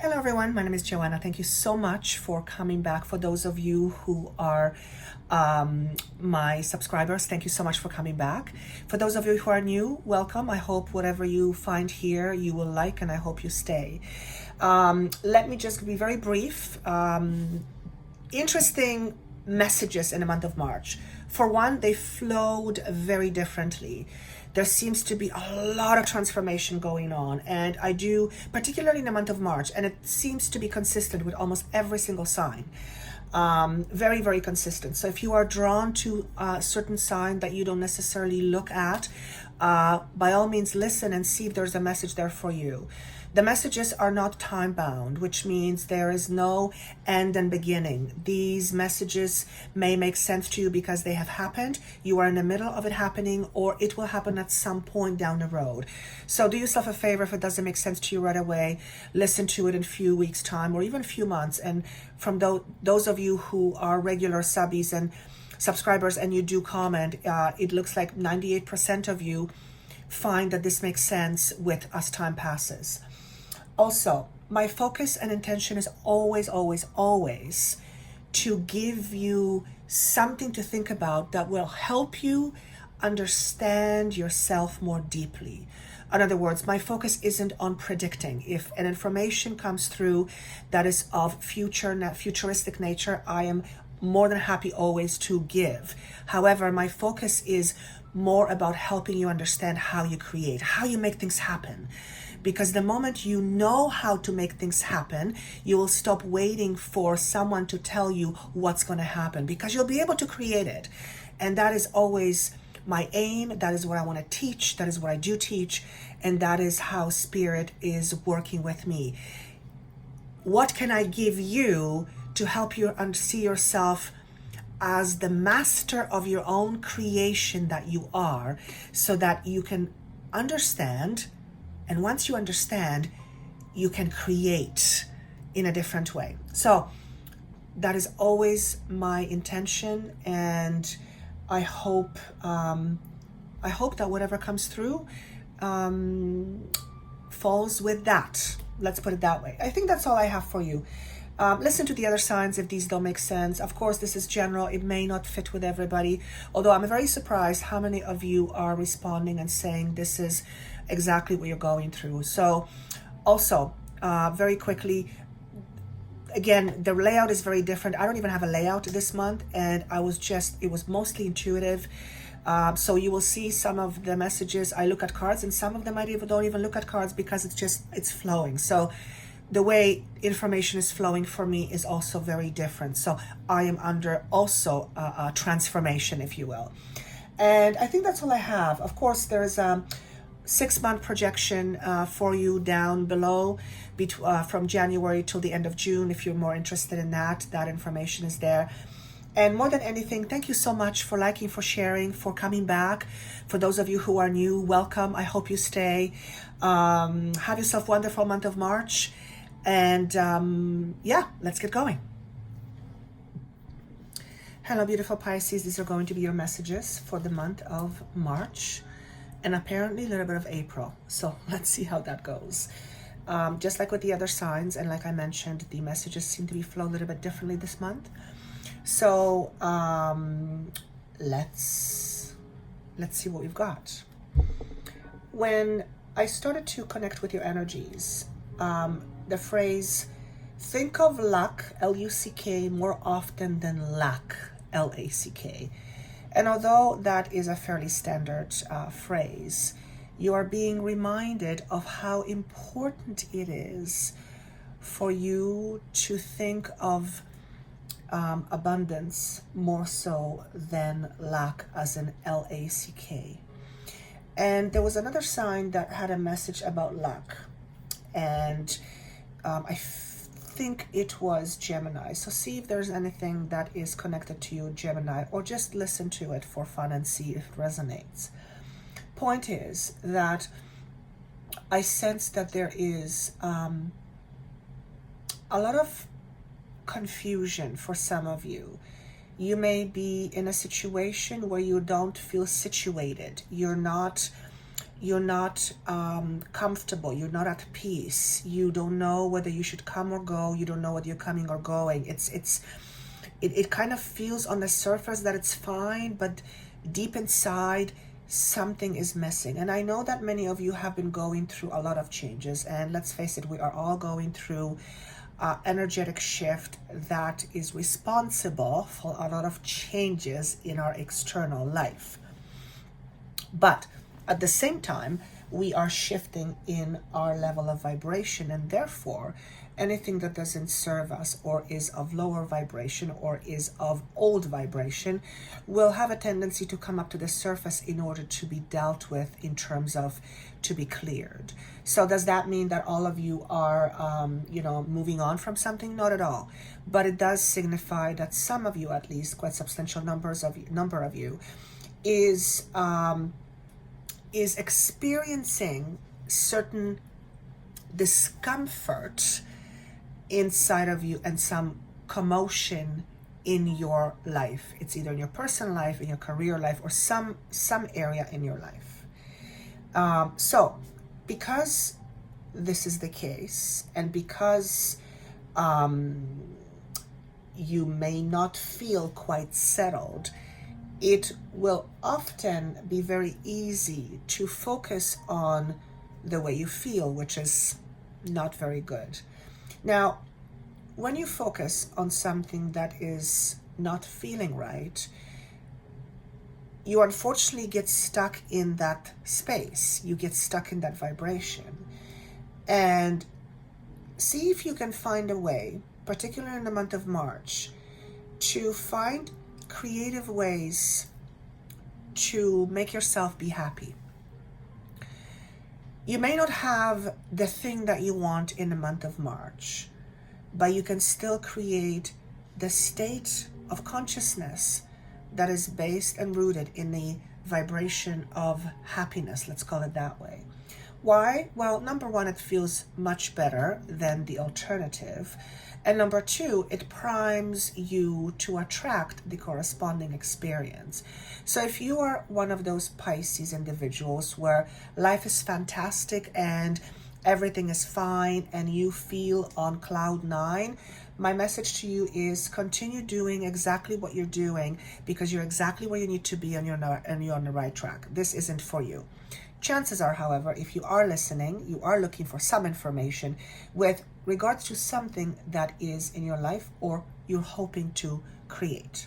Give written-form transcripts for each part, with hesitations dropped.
Hello everyone, my name is Joanna. Thank you so much for coming back. For those of you who are my subscribers, thank you so much for coming back. For those of you who are new, welcome. I hope whatever you find here you will like, and I hope you stay. Let me just be very brief. Interesting messages in the month of March. For one, they flowed very differently. There seems to be a lot of transformation going on, and I do, particularly in the month of March, and it seems to be consistent with almost every single sign. Very, very consistent. So if you are drawn to a certain sign that you don't necessarily look at, by all means listen and see if there's a message there for you. The messages are not time bound, which means there is no end and beginning. These messages may make sense to you because they have happened. You are in the middle of it happening, or it will happen at some point down the road. So do yourself a favor. If it doesn't make sense to you right away, listen to it in a few weeks' time or even a few months. And from those of you who are regular subbies and subscribers and you do comment, it looks like 98% of you find that this makes sense with as time passes. Also, my focus and intention is always, always, always to give you something to think about that will help you understand yourself more deeply. In other words, my focus isn't on predicting. If an information comes through that is of futuristic nature, I am more than happy always to give. However, my focus is more about helping you understand how you create, how you make things happen. Because the moment you know how to make things happen, you will stop waiting for someone to tell you what's going to happen, because you'll be able to create it. And that is always my aim. That is what I want to teach. That is what I do teach. And that is how Spirit is working with me. What can I give you to help you see yourself as the master of your own creation that you are, so that you can understand? And once you understand, you can create in a different way. So that is always my intention, and I hope that whatever comes through falls with that. Let's put it that way. I think that's all I have for you. Listen to the other signs if these don't make sense. Of course, this is general. It may not fit with everybody, although I'm very surprised how many of you are responding and saying this is exactly what you're going through. So also, very quickly, again, the layout is very different. I don't even have a layout this month, and it was mostly intuitive. So you will see some of the messages. I look at cards, and some of them I don't even look at cards because it's flowing. So the way information is flowing for me is also very different. So I am under also a transformation, if you will. And I think that's all I have. Of course, there's a 6-month projection for you down below from January till the end of June. If you're more interested in that information is there. And more than anything, thank you so much for liking, for sharing, for coming back. For those of you who are new, welcome. I hope you stay. Have yourself a wonderful month of March. And yeah, let's get going. Hello, beautiful Pisces. These are going to be your messages for the month of March, and apparently a little bit of April. So let's see how that goes. Just like with the other signs, and like I mentioned, the messages seem to be flowing a little bit differently this month. So let's see what we've got. When I started to connect with your energies, the phrase, think of luck, L-U-C-K, more often than lack, L-A-C-K. And although that is a fairly standard phrase, you are being reminded of how important it is for you to think of abundance more so than lack, as in L-A-C-K. And there was another sign that had a message about luck, and I think it was Gemini. So see if there's anything that is connected to you, Gemini, or just listen to it for fun and see if it resonates. Point is that I sense that there is a lot of confusion for some of you. You may be in a situation where you don't feel situated. You're not You're not comfortable. You're not at peace. You don't know whether you should come or go. You don't know whether you're coming or going. It kind of feels on the surface that it's fine, but deep inside, something is missing. And I know that many of you have been going through a lot of changes. And let's face it, we are all going through energetic shift that is responsible for a lot of changes in our external life. But at the same time, we are shifting in our level of vibration, and therefore anything that doesn't serve us or is of lower vibration or is of old vibration will have a tendency to come up to the surface in order to be dealt with, in terms of to be cleared. So does that mean that all of you are moving on from something? Not at all. But it does signify that some of you, at least quite substantial number of you, is experiencing certain discomfort inside of you and some commotion in your life. It's either in your personal life, in your career life, or some area in your life. So because this is the case, and because you may not feel quite settled, it will often be very easy to focus on the way you feel, which is not very good. Now, when you focus on something that is not feeling right, you unfortunately get stuck in that space. You get stuck in that vibration. And see if you can find a way, particularly in the month of March, to find creative ways to make yourself be happy. You may not have the thing that you want in the month of March, but you can still create the state of consciousness that is based and rooted in the vibration of happiness, let's call it that way. Why? Well, number one, it feels much better than the alternative. And number two, it primes you to attract the corresponding experience. So if you are one of those Pisces individuals where life is fantastic and everything is fine and you feel on cloud nine, my message to you is continue doing exactly what you're doing, because you're exactly where you need to be and you're on the right track. This isn't for you. Chances are, however, if you are listening, you are looking for some information with regards to something that is in your life or you're hoping to create.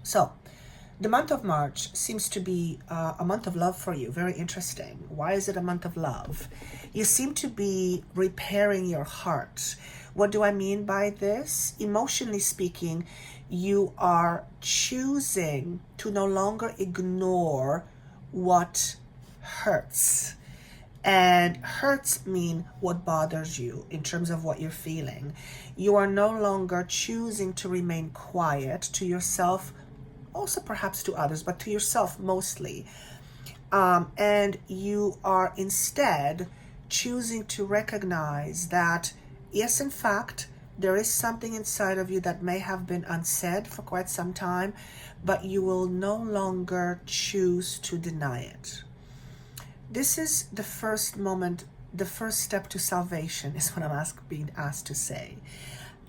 So the month of March seems to be a month of love for you. Very interesting. Why is it a month of love? You seem to be repairing your heart. What do I mean by this? Emotionally speaking, you are choosing to no longer ignore what hurts. And hurts mean what bothers you in terms of what you're feeling. You are no longer choosing to remain quiet to yourself, also perhaps to others, but to yourself mostly. And you are instead choosing to recognize that, yes, in fact, there is something inside of you that may have been unsaid for quite some time, but you will no longer choose to deny it. This is the first moment, the first step to salvation is what I'm being asked to say.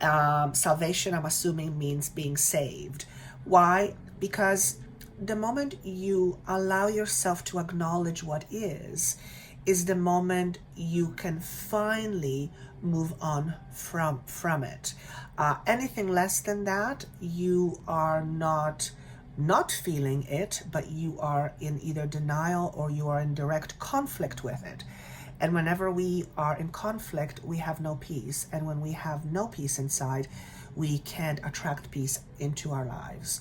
Salvation, I'm assuming, means being saved. Why? Because the moment you allow yourself to acknowledge what is the moment you can finally move on from it. Anything less than that, you are not feeling it, but you are in either denial or you are in direct conflict with it. And whenever we are in conflict, we have no peace. And when we have no peace inside, we can't attract peace into our lives.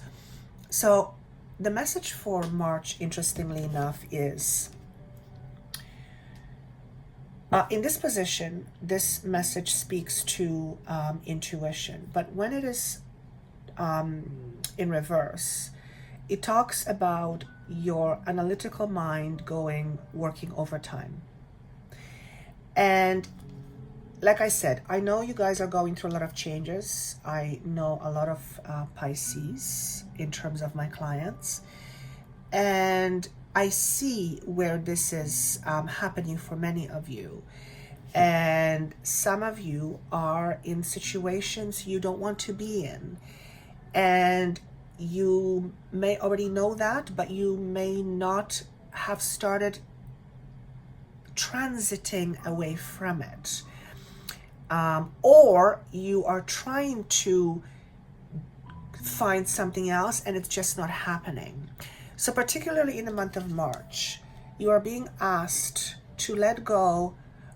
So the message for March, interestingly enough, is in this position, this message speaks to intuition. But when it is in reverse, it talks about your analytical mind working overtime. And like I said, I know you guys are going through a lot of changes. I know a lot of Pisces in terms of my clients. And I see where this is happening for many of you. And some of you are in situations you don't want to be in. And you may already know that, but you may not have started transiting away from it. Or you are trying to find something else and it's just not happening. So particularly in the month of March, you are being asked to let go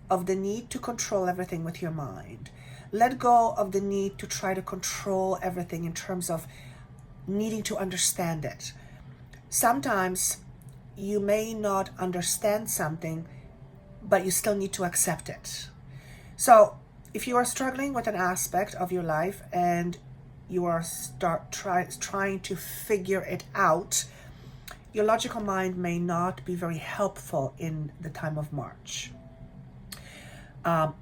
of the need to control everything with your mind. Let go of the need to try to control everything in terms of needing to understand it. Sometimes you may not understand something, but you still need to accept it. So if you are struggling with an aspect of your life and you are trying to figure it out, your logical mind may not be very helpful in the time of March.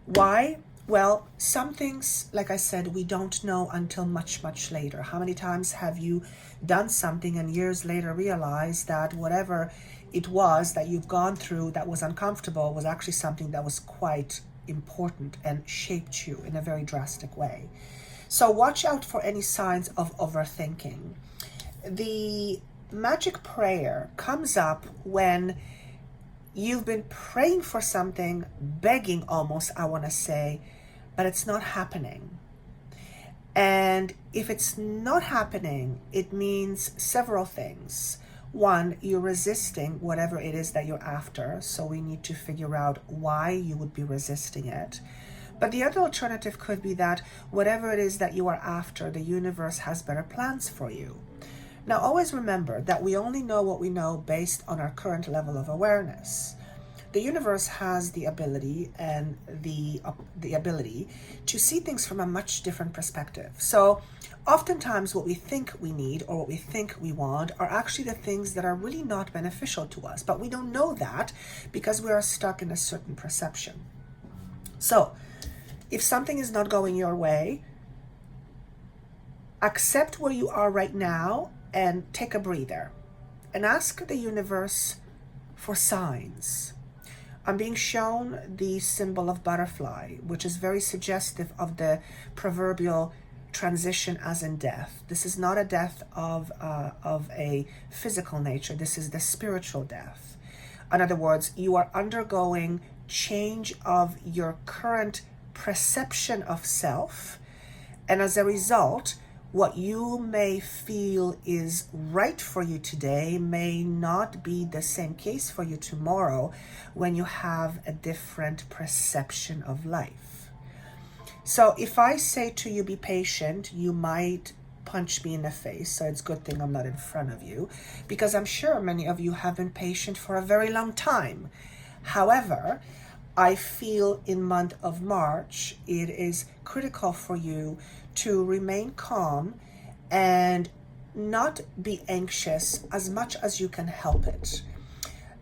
Why? Well, some things, like I said, we don't know until much, much later. How many times have you done something and years later realized that whatever it was that you've gone through that was uncomfortable was actually something that was quite important and shaped you in a very drastic way? So watch out for any signs of overthinking. The magic prayer comes up when you've been praying for something, begging almost, I want to say, but it's not happening. And if it's not happening, it means several things. One, you're resisting whatever it is that you're after. So we need to figure out why you would be resisting it. But the other alternative could be that whatever it is that you are after, the universe has better plans for you. Now, always remember that we only know what we know based on our current level of awareness. The universe has the ability and the ability to see things from a much different perspective. So oftentimes what we think we need or what we think we want are actually the things that are really not beneficial to us, but we don't know that because we are stuck in a certain perception. So if something is not going your way, accept where you are right now and take a breather and ask the universe for signs. I'm being shown the symbol of butterfly, which is very suggestive of the proverbial transition as in death. This is not a death of a physical nature. This is the spiritual death. In other words, you are undergoing change of your current perception of self, and as a result, what you may feel is right for you today may not be the same case for you tomorrow when you have a different perception of life. So if I say to you, be patient, you might punch me in the face. So it's a good thing I'm not in front of you, because I'm sure many of you have been patient for a very long time. However, I feel in month of March, it is critical for you to remain calm and not be anxious as much as you can help it.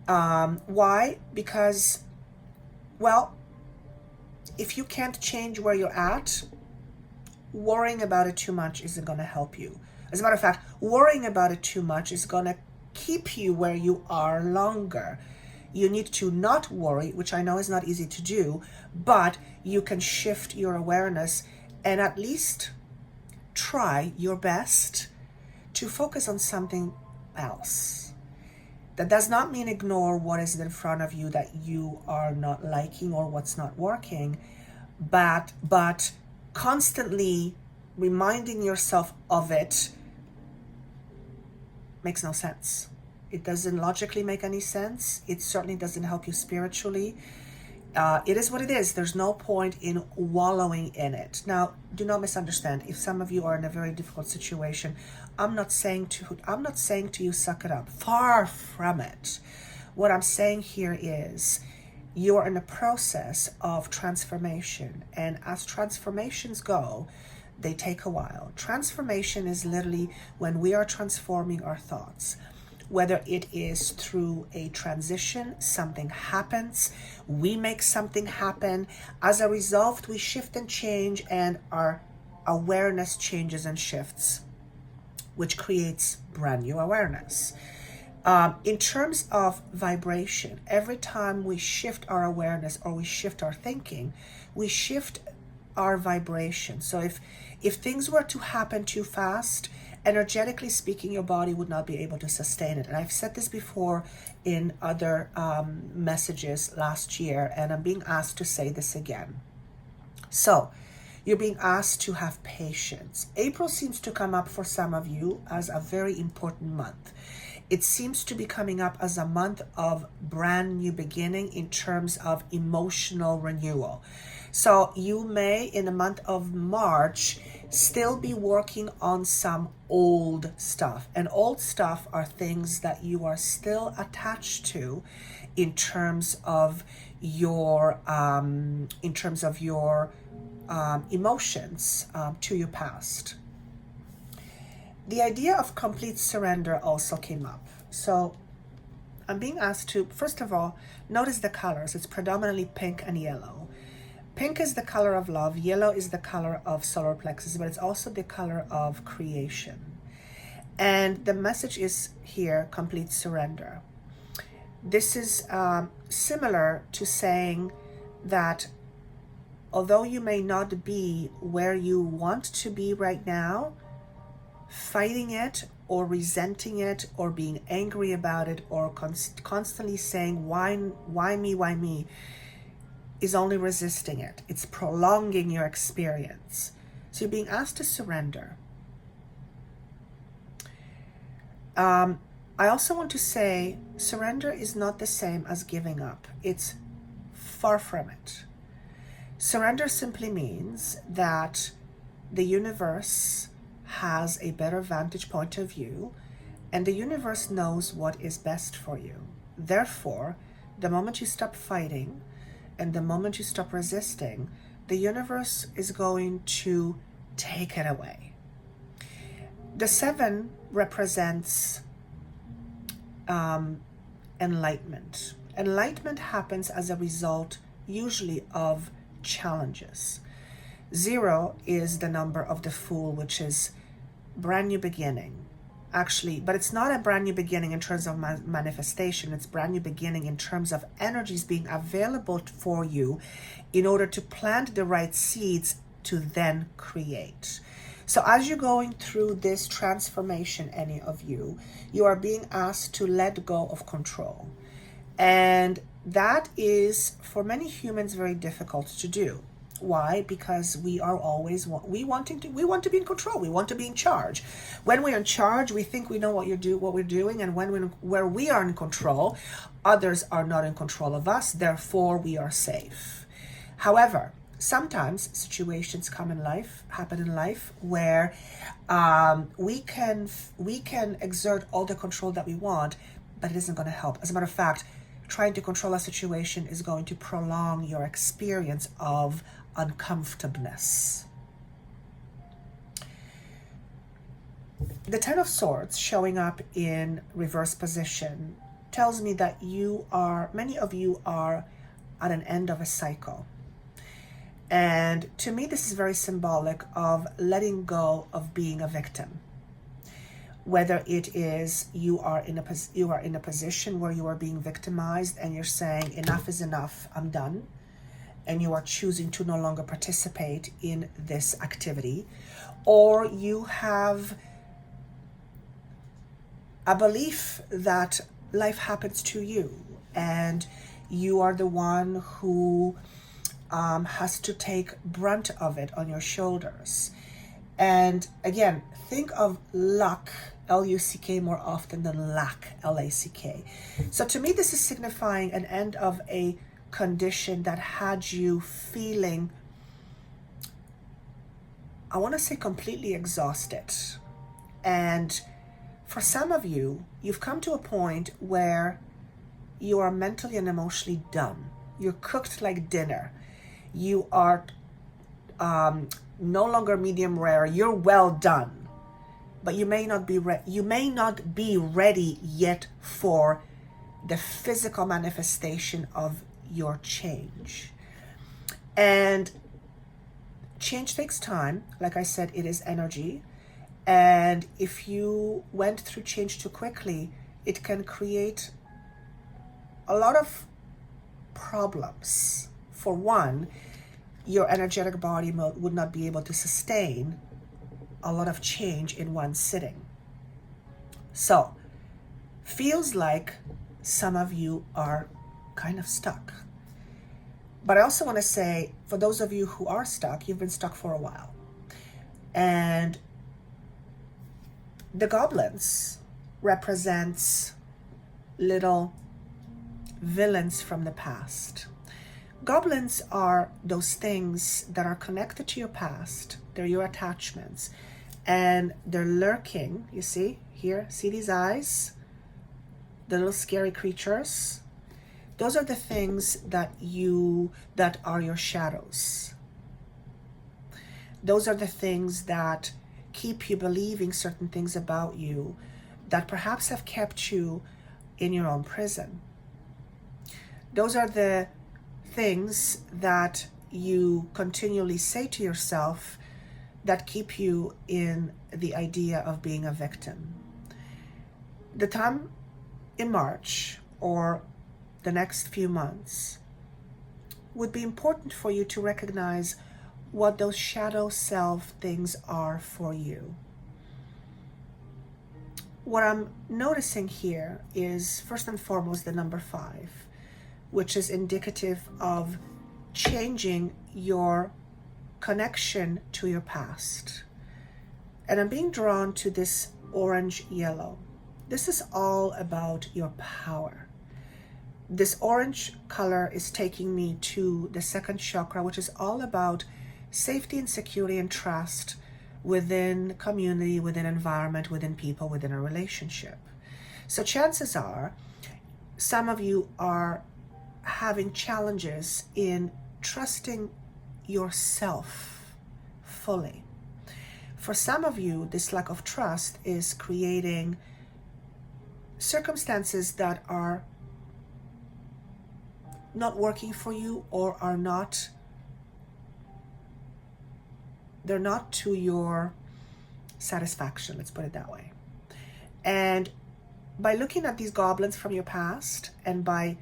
Why? Because, well, if you can't change where you're at, worrying about it too much isn't going to help you. As a matter of fact, worrying about it too much is going to keep you where you are longer. You need to not worry, which I know is not easy to do, but you can shift your awareness and at least try your best to focus on something else. That does not mean ignore what is in front of you that you are not liking or what's not working, but constantly reminding yourself of it makes no sense. It doesn't logically make any sense. It certainly doesn't help you spiritually. It is what it is. There's no point in wallowing in it. Now, do not misunderstand. If some of you are in a very difficult situation, I'm not saying to you suck it up. Far from it. What I'm saying here is you are in a process of transformation, and as transformations go, they take a while. Transformation is literally when we are transforming our thoughts. Whether it is through a transition, something happens, we make something happen. As a result, we shift and change, and our awareness changes and shifts, which creates brand new awareness. In terms of vibration, every time we shift our awareness or we shift our thinking, we shift our vibration. So if things were to happen too fast, energetically speaking, your body would not be able to sustain it. And I've said this before in other messages last year, and I'm being asked to say this again. So you're being asked to have patience. April seems to come up for some of you as a very important month. It seems to be coming up as a month of brand new beginning in terms of emotional renewal. So you may, in the month of March, still be working on some old stuff. And old stuff are things that you are still attached to in terms of your emotions to your past. The idea of complete surrender also came up. So I'm being asked to, first of all, notice the colors. It's predominantly pink and yellow. Pink is the color of love. Yellow is the color of solar plexus, but it's also the color of creation. And the message is here, complete surrender. This is similar to saying that although you may not be where you want to be right now, fighting it or resenting it or being angry about it or constantly saying, why me, is only resisting it. It's prolonging your experience. So you're being asked to surrender. I also want to say surrender is not the same as giving up. It's far from it. Surrender simply means that the universe has a better vantage point of view, and the universe knows what is best for you. Therefore, the moment you stop fighting and the moment you stop resisting, the universe is going to take it away. The 7 represents enlightenment. Enlightenment happens as a result usually of challenges. 0 is the number of the Fool, which is brand new beginning. Actually, but it's not a brand new beginning in terms of manifestation. It's brand new beginning in terms of energies being available for you in order to plant the right seeds to then create. So as you're going through this transformation, any of you are being asked to let go of control. And that is, for many humans, very difficult to do. Why? Because we are always we want to be in control. We want to be in charge. When we're in charge, we think we know what we're doing, and where we are in control, others are not in control of us. Therefore, we are safe. However, sometimes situations happen in life where we can exert all the control that we want, but it isn't going to help. As a matter of fact, trying to control a situation is going to prolong your experience of uncomfortableness. The 10 of Swords showing up in reverse position tells me that many of you are at an end of a cycle. And to me, this is very symbolic of letting go of being a victim. Whether it is you are in a position where you are being victimized and you're saying enough is enough, I'm done, and you are choosing to no longer participate in this activity, or you have a belief that life happens to you and you are the one who has to take brunt of it on your shoulders. And again, think of luck, L-U-C-K, more often than lack, L-A-C-K. So to me, this is signifying an end of a condition that had you feeling, I want to say, completely exhausted. And for some of you, you've come to a point where you are mentally and emotionally done. You're cooked like dinner. You are no longer medium rare. You're well done, but you may not be ready yet for the physical manifestation of your change. And change takes time. Like I said, it is energy. And if you went through change too quickly, it can create a lot of problems. For one, your energetic body would not be able to sustain a lot of change in one sitting. So, feels like some of you are kind of stuck. But I also want to say, for those of you who are stuck, you've been stuck for a while. And the goblins represents little villains from the past. Goblins are those things that are connected to your past. They're your attachments. And they're lurking, you see, here, see these eyes? The little scary creatures. Those are the things that are your shadows. Those are the things that keep you believing certain things about you that perhaps have kept you in your own prison. Those are the things that you continually say to yourself that keep you in the idea of being a victim. The time in March or the next few months would be important for you to recognize what those shadow self things are for you. What I'm noticing here is, first and foremost, the number 5, which is indicative of changing your connection to your past. And I'm being drawn to this orange yellow. This is all about your power. This orange color is taking me to the second chakra, which is all about safety and security and trust within community, within environment, within people, within a relationship. So chances are some of you are having challenges in trusting yourself fully. For some of you, this lack of trust is creating circumstances that are not working for you or are not, they're not to your satisfaction, let's put it that way. And by looking at these goblins from your past and by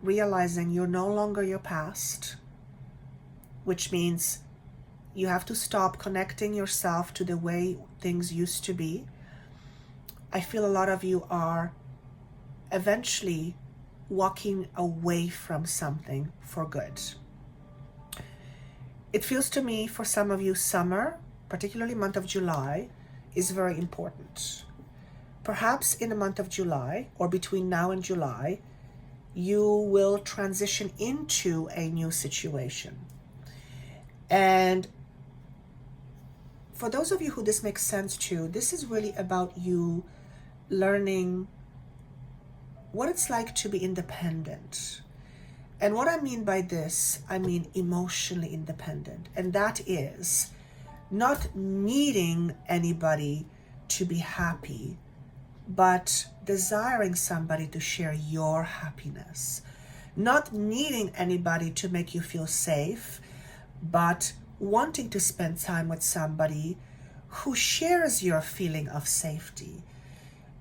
realizing you're no longer your past, which means you have to stop connecting yourself to the way things used to be, I feel a lot of you are eventually walking away from something for good. It feels to me for some of you summer, particularly month of July, is very important. Perhaps in the month of July or between now and July, you will transition into a new situation. And for those of you who this makes sense to, this is really about you learning what it's like to be independent. And what I mean by this, I mean emotionally independent. And that is not needing anybody to be happy, but desiring somebody to share your happiness. Not needing anybody to make you feel safe, but wanting to spend time with somebody who shares your feeling of safety.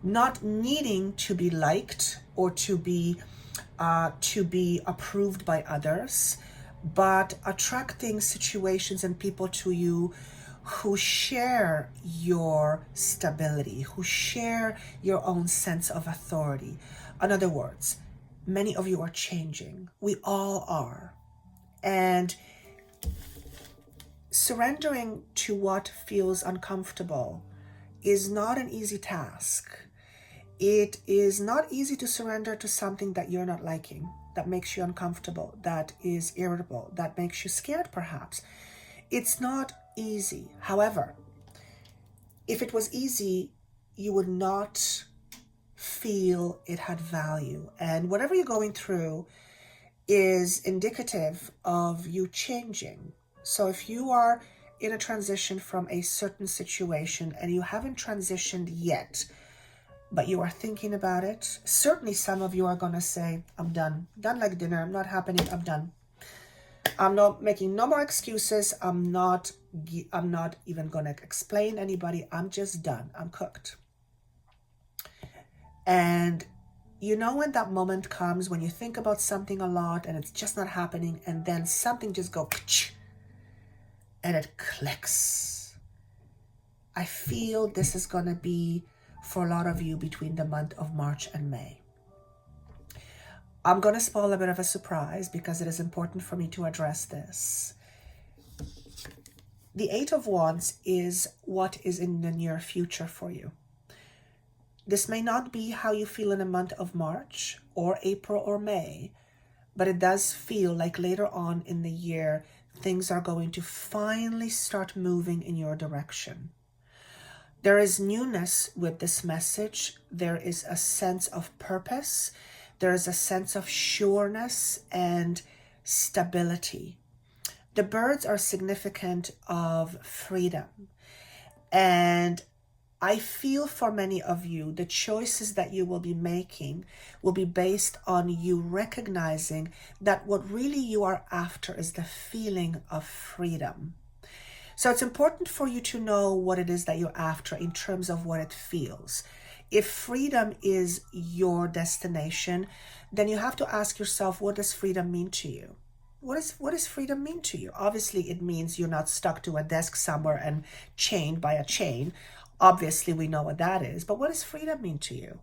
Not needing to be liked or to be approved by others, but attracting situations and people to you who share your stability, who share your own sense of authority. In other words, many of you are changing. We all are. And surrendering to what feels uncomfortable is not an easy task. It is not easy to surrender to something that you're not liking, that makes you uncomfortable, that is irritable, that makes you scared perhaps. It's not easy. However, if it was easy, you would not feel it had value. And whatever you're going through is indicative of you changing. So if you are in a transition from a certain situation and you haven't transitioned yet, but you are thinking about it, certainly some of you are going to say, I'm done. Done like dinner. I'm not happening. I'm done. I'm not making no more excuses. I'm not even going to explain anybody. I'm just done. I'm cooked. And you know when that moment comes when you think about something a lot and it's just not happening, and then something just goes and it clicks. I feel this is going to be for a lot of you between the month of March and May. I'm going to spoil a bit of a surprise because it is important for me to address this. The Eight of Wands is what is in the near future for you. This may not be how you feel in the month of March or April or May, but it does feel like later on in the year, things are going to finally start moving in your direction. There is newness with this message. There is a sense of purpose. There is a sense of sureness and stability. The birds are significant of freedom. And I feel for many of you, the choices that you will be making will be based on you recognizing that what really you are after is the feeling of freedom. So it's important for you to know what it is that you're after in terms of what it feels. If freedom is your destination, then you have to ask yourself, what does freedom mean to you? What does freedom mean to you? Obviously, it means you're not stuck to a desk somewhere and chained by a chain. Obviously, we know what that is. But what does freedom mean to you?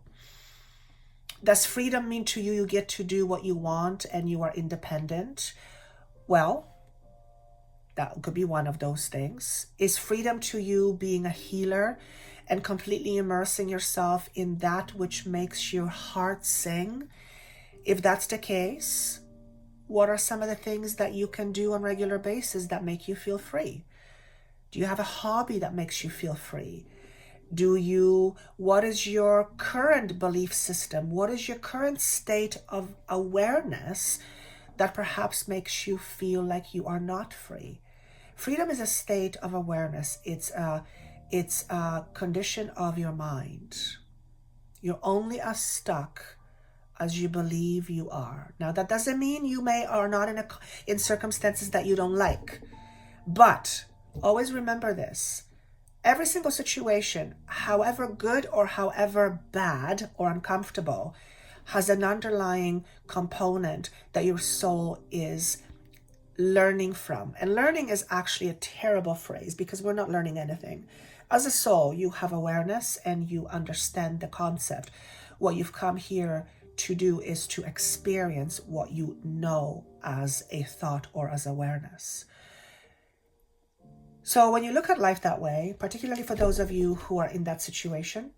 Does freedom mean to you get to do what you want and you are independent? Well, that could be one of those things. Is freedom to you being a healer and completely immersing yourself in that which makes your heart sing? If that's the case, what are some of the things that you can do on a regular basis that make you feel free? Do you have a hobby that makes you feel free? What is your current belief system? What is your current state of awareness that perhaps makes you feel like you are not free? Freedom is a state of awareness. It's a condition of your mind. You're only as stuck as you believe you are. Now, that doesn't mean you may or not in circumstances that you don't like. But always remember this. Every single situation, however good or however bad or uncomfortable, has an underlying component that your soul is learning from. And learning is actually a terrible phrase because we're not learning anything. As a soul, you have awareness and you understand the concept. What you've come here to do is to experience what you know as a thought or as awareness. So when you look at life that way, particularly for those of you who are in that situation,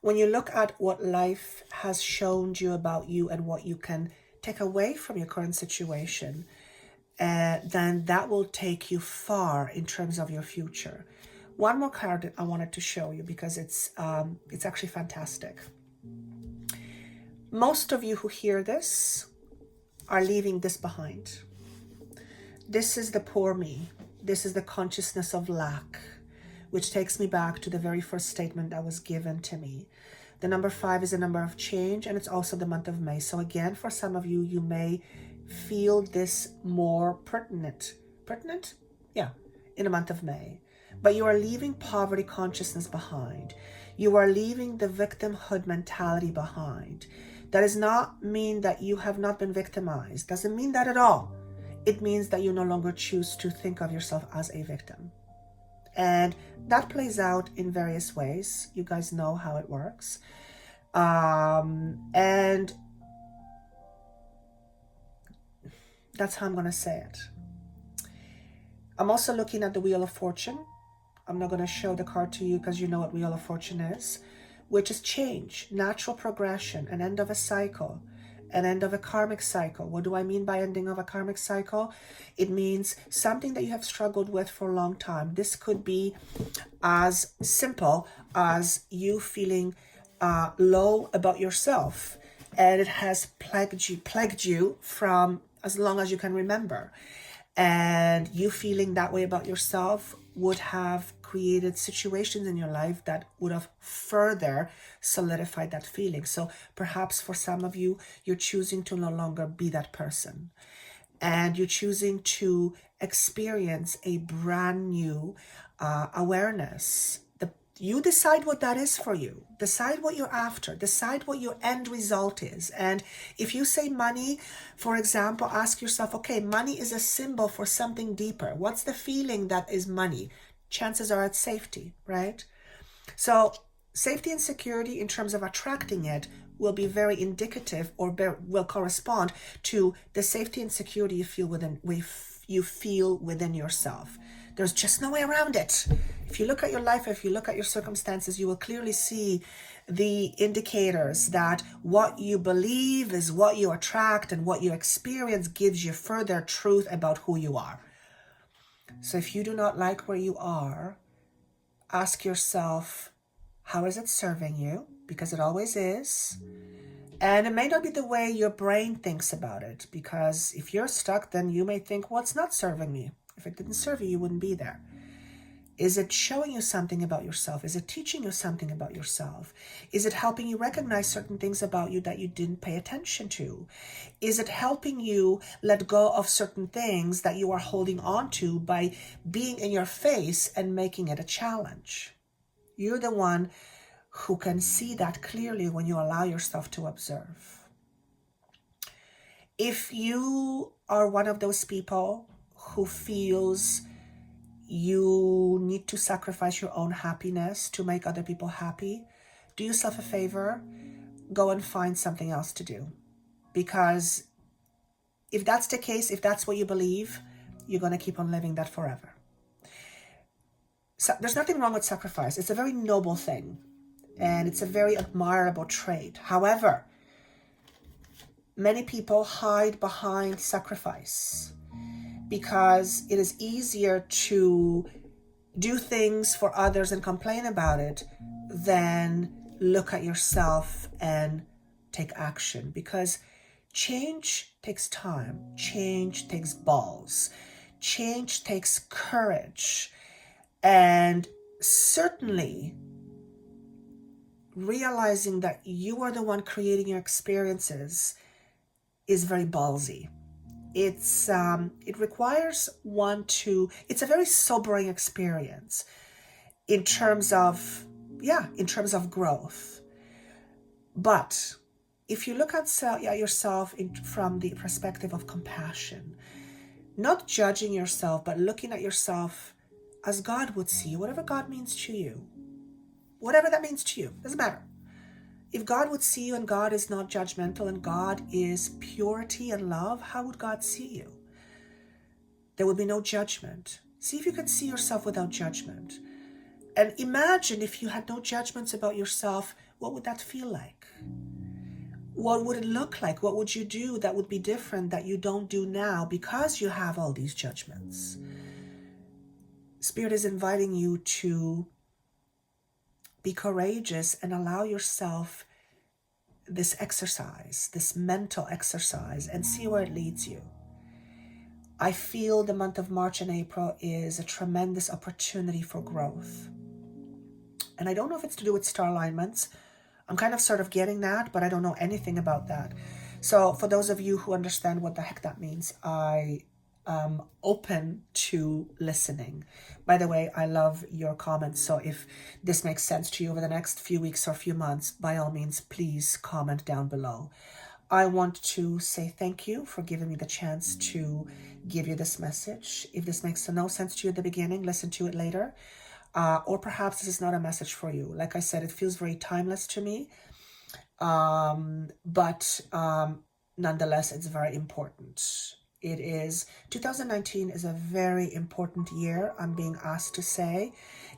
when you look at what life has shown you about you and what you can take away from your current situation, then that will take you far in terms of your future. One more card that I wanted to show you because it's actually fantastic. Most of you who hear this are leaving this behind. This is the poor me. This is the consciousness of lack, which takes me back to the very first statement that was given to me. The number 5 is a number of change, and it's also the month of May. So again, for some of you, you may feel this more pertinent? Yeah, in the month of May. But you are leaving poverty consciousness behind. You are leaving the victimhood mentality behind. That does not mean that you have not been victimized. Doesn't mean that at all. It means that you no longer choose to think of yourself as a victim. And that plays out in various ways. You guys know how it works. And that's how I'm going to say it. I'm also looking at the Wheel of Fortune. I'm not going to show the card to you because you know what Wheel of Fortune is, which is change, natural progression, an end of a cycle, an end of a karmic cycle. What do I mean by ending of a karmic cycle? It means something that you have struggled with for a long time. This could be as simple as you feeling low about yourself, and it has plagued you from as long as you can remember. And you feeling that way about yourself would have created situations in your life that would have further solidified that feeling. So perhaps for some of you, you're choosing to no longer be that person. And you're choosing to experience a brand new awareness. You decide what that is for you. Decide what you're after. Decide what your end result is. And if you say money, for example, ask yourself, okay, money is a symbol for something deeper. What's the feeling that is money? Chances are it's safety, right? So safety and security in terms of attracting it will be very indicative or will correspond to the safety and security you feel within yourself. There's just no way around it. If you look at your life, if you look at your circumstances, you will clearly see the indicators that what you believe is what you attract, and what you experience gives you further truth about who you are. So if you do not like where you are, ask yourself, how is it serving you? Because it always is. And it may not be the way your brain thinks about it, because if you're stuck, then you may think, well, it's not serving me. If it didn't serve you, you wouldn't be there. Is it showing you something about yourself? Is it teaching you something about yourself? Is it helping you recognize certain things about you that you didn't pay attention to? Is it helping you let go of certain things that you are holding on to by being in your face and making it a challenge? You're the one who can see that clearly when you allow yourself to observe. If you are one of those people who feels you need to sacrifice your own happiness to make other people happy, do yourself a favor, go and find something else to do. Because if that's the case, if that's what you believe, you're going to keep on living that forever. So there's nothing wrong with sacrifice. It's a very noble thing, and it's a very admirable trait. However, many people hide behind sacrifice because it is easier to do things for others and complain about it than look at yourself and take action. Because change takes time, change takes balls, change takes courage, and certainly realizing that you are the one creating your experiences is very ballsy. It requires one to, it's a very sobering experience in terms of growth. But if you look at yourself from the perspective of compassion, not judging yourself, but looking at yourself as God would see you, whatever God means to you, whatever that means to you, doesn't matter. If God would see you and God is not judgmental and God is purity and love, how would God see you? There would be no judgment. See if you can see yourself without judgment. And imagine if you had no judgments about yourself, what would that feel like? What would it look like? What would you do that would be different that you don't do now because you have all these judgments? Spirit is inviting you to be courageous and allow yourself this exercise, this mental exercise, and see where it leads you. I feel the month of March and April is a tremendous opportunity for growth. And I don't know if it's to do with star alignments. I'm kind of sort of getting that, but I don't know anything about that. So for those of you who understand what the heck that means, I am open to listening. By the way, I love your comments. So if this makes sense to you over the next few weeks or few months, by all means, please comment down below. I want to say thank you for giving me the chance to give you this message. If this makes no sense to you at the beginning, listen to it later. Or perhaps this is not a message for you. Like I said, it feels very timeless to me. But nonetheless, it's very important. 2019 is a very important year, I'm being asked to say,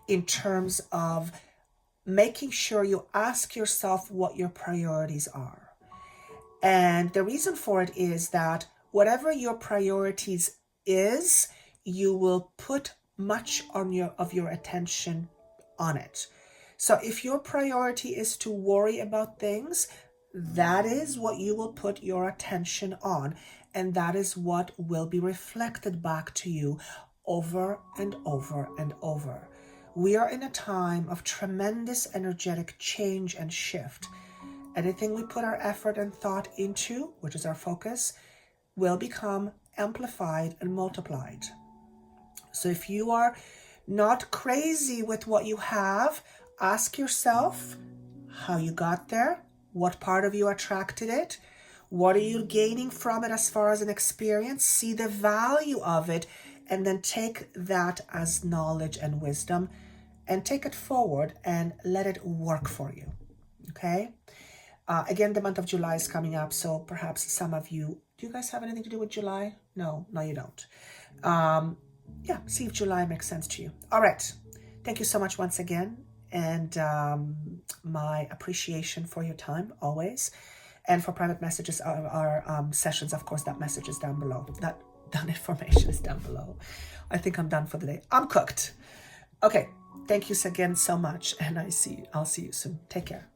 in terms of making sure you ask yourself what your priorities are. And the reason for it is that whatever your priorities is, you will put much of your attention on it. So if your priority is to worry about things, that is what you will put your attention on. And that is what will be reflected back to you over and over and over. We are in a time of tremendous energetic change and shift. Anything we put our effort and thought into, which is our focus, will become amplified and multiplied. So if you are not crazy with what you have, ask yourself how you got there, what part of you attracted it, what are you gaining from it as far as an experience, see the value of it, and then take that as knowledge and wisdom and take it forward and let it work for you, okay? Again, the month of July is coming up, so perhaps some of you, do you guys have anything to do with July? No, you don't. Yeah, see if July makes sense to you. All right. Thank you so much once again. And my appreciation for your time always. And for private messages, our sessions, of course, that message is down below. That information is down below. I think I'm done for the day. I'm cooked. Okay. Thank you again so much. And I'll see you soon. Take care.